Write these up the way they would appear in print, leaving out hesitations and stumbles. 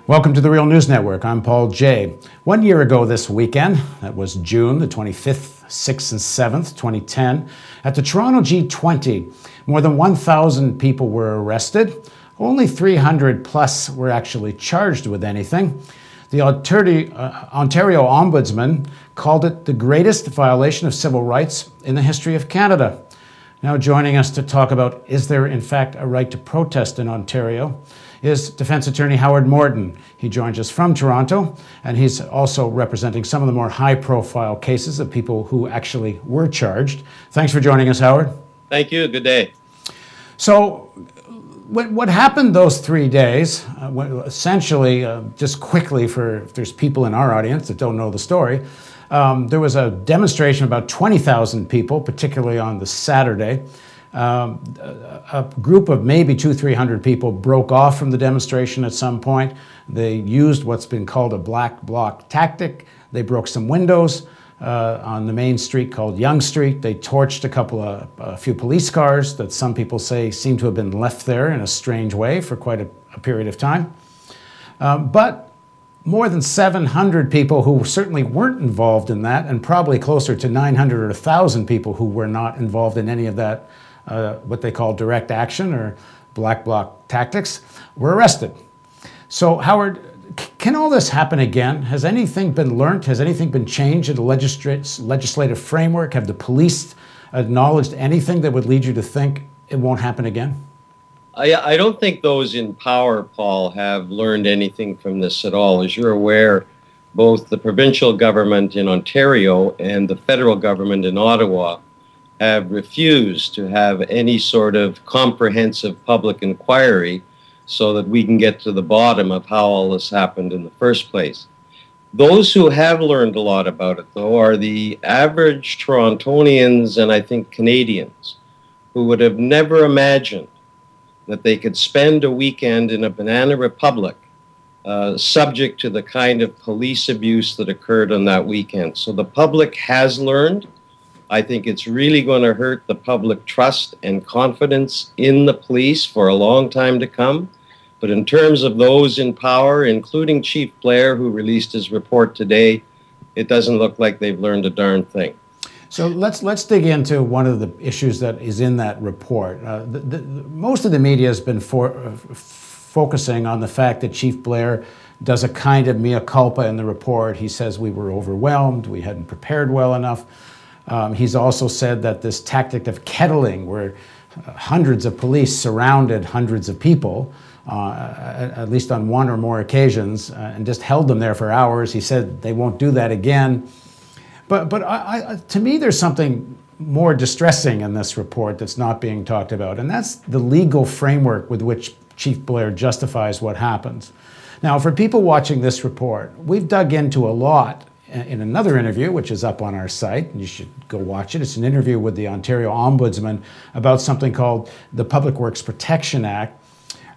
Welcome to the Real News Network. I'm Paul Jay. 1 year ago this weekend, that was June the 25th, 6th, and 7th, 2010, at the Toronto G20, more than 1,000 people were arrested. Only 300 plus were actually charged with anything. The Ontario Ombudsman called it the greatest violation of civil rights in the history of Canada. Now joining us to talk about is there in fact a right to protest in Ontario is defense attorney Howard Morton. He joins us from Toronto, and he's also representing some of the more high-profile cases of people who actually were charged. Thanks for joining us, Howard. Thank you. Good day. So what happened those 3 days, essentially, just quickly for if there's people in our audience that don't know the story, there was a demonstration of about 20,000 people, particularly on the Saturday. A group of maybe 200-300 people broke off from the demonstration at some point. They used what's been called a black bloc tactic. They broke some windows on the main street called Yonge Street. They torched a few police cars that some people say seem to have been left there in a strange way for quite a period of time. But more than 700 people who certainly weren't involved in that, and probably closer to 900 or 1,000 people who were not involved in any of that, what they call direct action or black bloc tactics, were arrested. So, Howard, can all this happen again? Has anything been learned? Has anything been changed in the legislative framework? Have the police acknowledged anything that would lead you to think it won't happen again? I don't think those in power, Paul, have learned anything from this at all. As you're aware, both the provincial government in Ontario and the federal government in Ottawa have refused to have any sort of comprehensive public inquiry so that we can get to the bottom of how all this happened in the first place. Those who have learned a lot about it, though, are the average Torontonians and I think Canadians who would have never imagined that they could spend a weekend in a banana republic subject to the kind of police abuse that occurred on that weekend. So the public has learned. I think it's really going to hurt the public trust and confidence in the police for a long time to come. But in terms of those in power, including Chief Blair, who released his report today, it doesn't look like they've learned a darn thing. So let's dig into one of the issues that is in that report. Most of the media has been focusing on the fact that Chief Blair does a kind of mea culpa in the report. He says we were overwhelmed, we hadn't prepared well enough. He's also said that this tactic of kettling, where hundreds of police surrounded hundreds of people, at least on one or more occasions, and just held them there for hours. He said they won't do that again. But to me, there's something more distressing in this report that's not being talked about, and that's the legal framework with which Chief Blair justifies what happens. Now, for people watching this report, we've dug into a lot in another interview, which is up on our site, and you should go watch it. It's an interview with the Ontario Ombudsman about something called the Public Works Protection Act.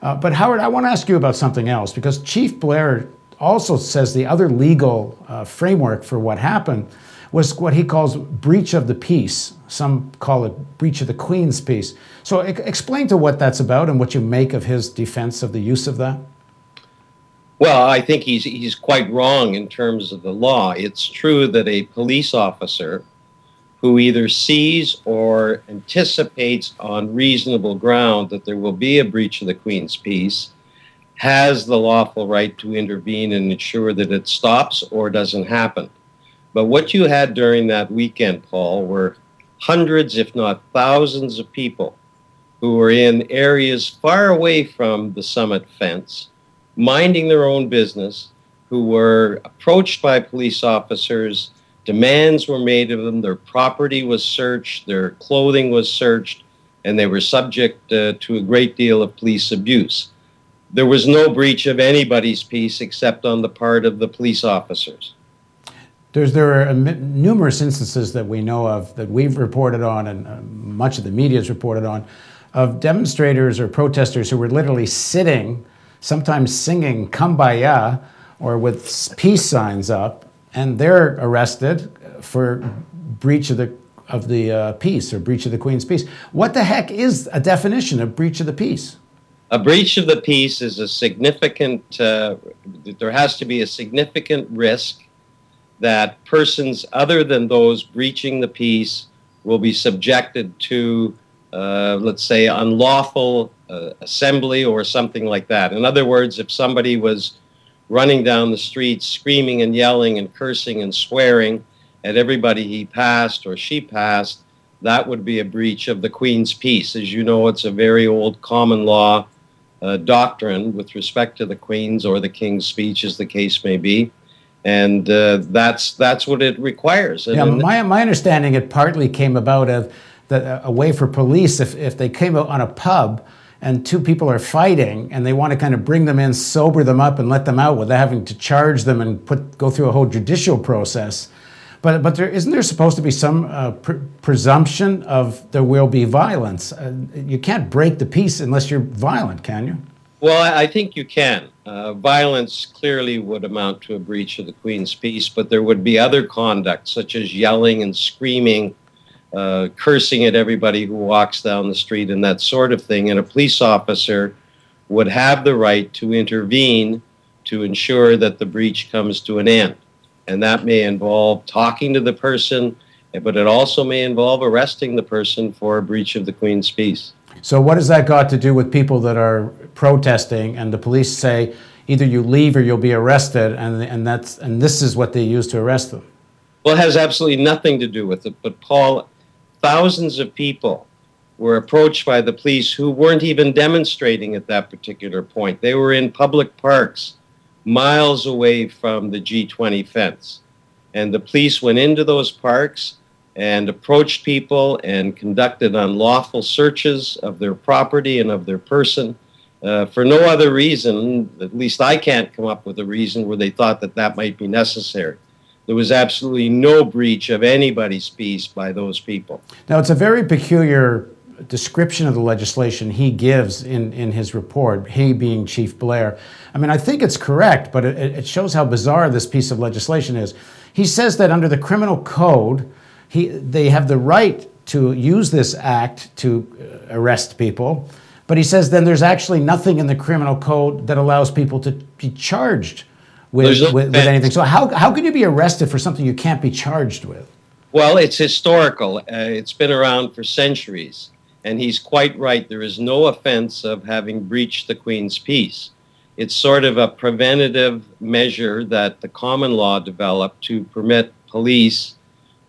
But Howard, I want to ask you about something else, because Chief Blair also says the other legal framework for what happened was what he calls breach of the peace. Some call it breach of the Queen's peace. So explain to what that's about and what you make of his defense of the use of that. Well, I think he's quite wrong in terms of the law. It's true that a police officer who either sees or anticipates on reasonable ground that there will be a breach of the Queen's peace has the lawful right to intervene and ensure that it stops or doesn't happen. But what you had during that weekend, Paul, were hundreds, if not thousands of people who were in areas far away from the summit fence, minding their own business, who were approached by police officers, demands were made of them, their property was searched, their clothing was searched, and they were subject to a great deal of police abuse. There was no breach of anybody's peace except on the part of the police officers. There are numerous instances that we know of, that we've reported on, and much of the media has reported on, of demonstrators or protesters who were literally sitting, sometimes singing Kumbaya or with peace signs up, and they're arrested for breach of the peace or breach of the Queen's peace. What the heck is a definition of breach of the peace? A breach of the peace is a significant, there has to be a significant risk that persons other than those breaching the peace will be subjected to, let's say, unlawful assembly or something like that. In other words, if somebody was running down the street screaming and yelling and cursing and swearing at everybody he passed or she passed, that would be a breach of the Queen's peace. As you know, it's a very old common law doctrine with respect to the Queen's or the King's speech, as the case may be. And that's what it requires. Yeah, my understanding, it partly came about of a way for police, if they came out on a pub and two people are fighting and they want to kind of bring them in, sober them up and let them out without having to charge them and go through a whole judicial process. But isn't there supposed to be some presumption of there will be violence? You can't break the peace unless you're violent, can you? Well, I think you can. Violence clearly would amount to a breach of the Queen's peace, but there would be other conduct, such as yelling and screaming, cursing at everybody who walks down the street and that sort of thing. And a police officer would have the right to intervene to ensure that the breach comes to an end. And that may involve talking to the person, but it also may involve arresting the person for a breach of the Queen's peace. So what has that got to do with people that are protesting and the police say either you leave or you'll be arrested, and this is what they use to arrest them? Well, it has absolutely nothing to do with it. But Paul, thousands of people were approached by the police who weren't even demonstrating at that particular point. They were in public parks miles away from the G20 fence. And the police went into those parks and approached people and conducted unlawful searches of their property and of their person for no other reason. At least I can't come up with a reason where they thought that that might be necessary. There was absolutely no breach of anybody's peace by those people. Now, it's a very peculiar description of the legislation he gives in his report, he being Chief Blair. I mean, I think it's correct, but it shows how bizarre this piece of legislation is. He says that under the criminal code, they have the right to use this act to arrest people, but he says then there's actually nothing in the criminal code that allows people to be charged with anything. So how can you be arrested for something you can't be charged with? Well, it's historical. It's been around for centuries. And he's quite right. There is no offense of having breached the Queen's peace. It's sort of a preventative measure that the common law developed to permit police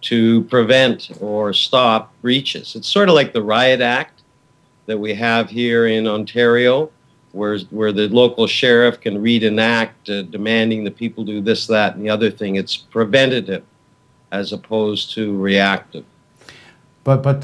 to prevent or stop breaches. It's sort of like the Riot Act that we have here in Ontario, where the local sheriff can read an act demanding that people do this, that, and the other thing. It's preventative as opposed to reactive. But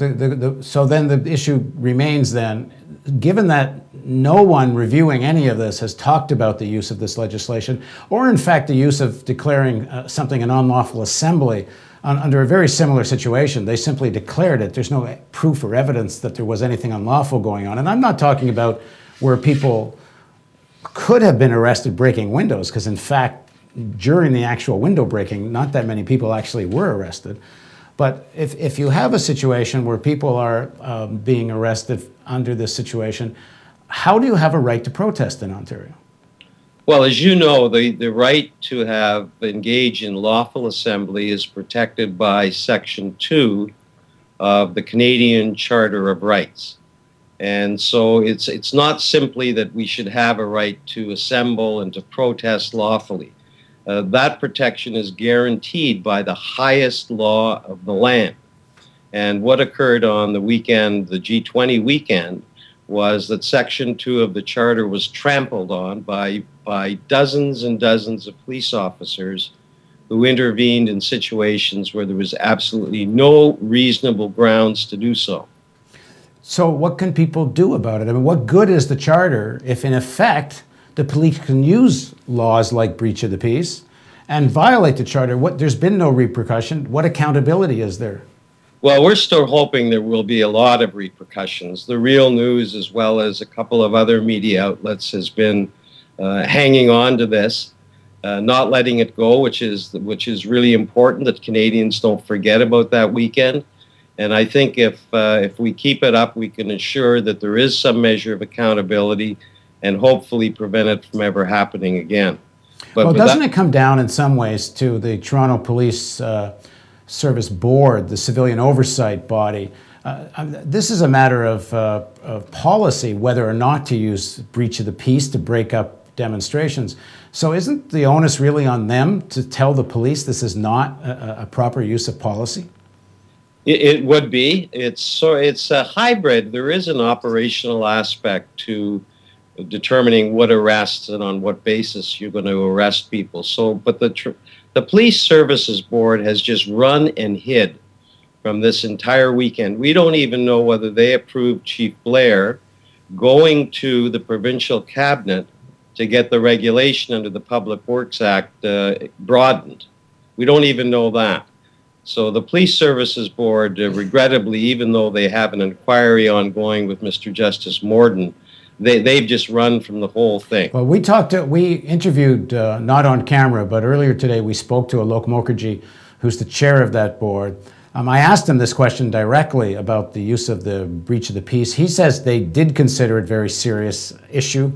so then the issue remains then, given that no one reviewing any of this has talked about the use of this legislation, or in fact the use of declaring something an unlawful assembly under a very similar situation. They simply declared it. There's no proof or evidence that there was anything unlawful going on. And I'm not talking about where people could have been arrested breaking windows, because in fact, during the actual window breaking, not that many people actually were arrested. But if you have a situation where people are being arrested under this situation, how do you have a right to protest in Ontario? Well, as you know, the right to have engage in lawful assembly is protected by Section 2 of the Canadian Charter of Rights. And so it's not simply that we should have a right to assemble and to protest lawfully. That protection is guaranteed by the highest law of the land. And what occurred on the weekend, the G20 weekend, was that Section 2 of the Charter was trampled on by dozens and dozens of police officers who intervened in situations where there was absolutely no reasonable grounds to do so. So what can people do about it? I mean, what good is the Charter if, in effect, the police can use laws like breach of the peace and violate the Charter? There's been no repercussion. What accountability is there? Well, we're still hoping there will be a lot of repercussions. The Real News, as well as a couple of other media outlets, has been hanging on to this, not letting it go, which is really important that Canadians don't forget about that weekend. And I think if we keep it up, we can ensure that there is some measure of accountability, and hopefully prevent it from ever happening again. But well, doesn't it come down in some ways to the Toronto Police Service Board, the civilian oversight body? This is a matter of policy, whether or not to use breach of the peace to break up demonstrations. So isn't the onus really on them to tell the police this is not a proper use of policy? It would be. It's a hybrid. There is an operational aspect to determining what arrests and on what basis you're going to arrest people. So, but the Police Services Board has just run and hid from this entire weekend. We don't even know whether they approved Chief Blair going to the provincial cabinet to get the regulation under the Public Works Act broadened. We don't even know that. So the Police Services Board, regrettably, even though they have an inquiry ongoing with Mr. Justice Morton, they've just run from the whole thing. Well, we interviewed, not on camera, but earlier today we spoke to Alok Mukherjee, who's the chair of that board. I asked him this question directly about the use of the breach of the peace. He says they did consider it a very serious issue,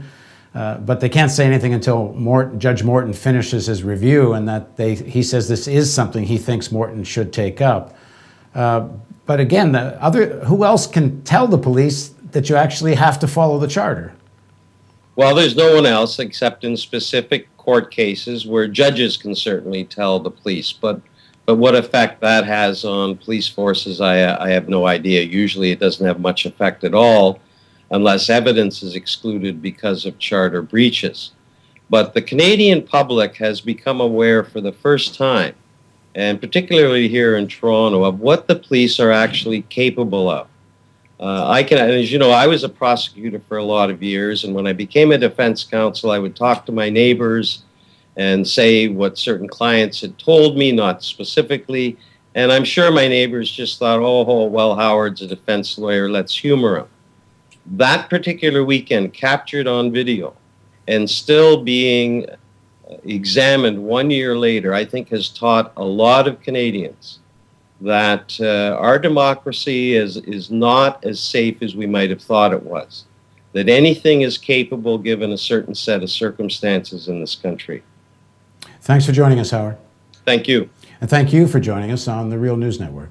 but they can't say anything until Judge Morton finishes his review, and that he says this is something he thinks Morton should take up. But again, who else can tell the police that you actually have to follow the charter? Well, there's no one else except in specific court cases where judges can certainly tell the police. But what effect that has on police forces, I have no idea. Usually it doesn't have much effect at all unless evidence is excluded because of charter breaches. But the Canadian public has become aware for the first time, and particularly here in Toronto, of what the police are actually capable of. As you know, I was a prosecutor for a lot of years, and when I became a defense counsel, I would talk to my neighbors and say what certain clients had told me, not specifically, and I'm sure my neighbors just thought, oh, well, Howard's a defense lawyer, let's humor him. That particular weekend, captured on video and still being examined 1 year later, I think has taught a lot of Canadians that our democracy is not as safe as we might have thought it was, that anything is capable given a certain set of circumstances in this country. Thanks for joining us, Howard. Thank you. And thank you for joining us on the Real News Network.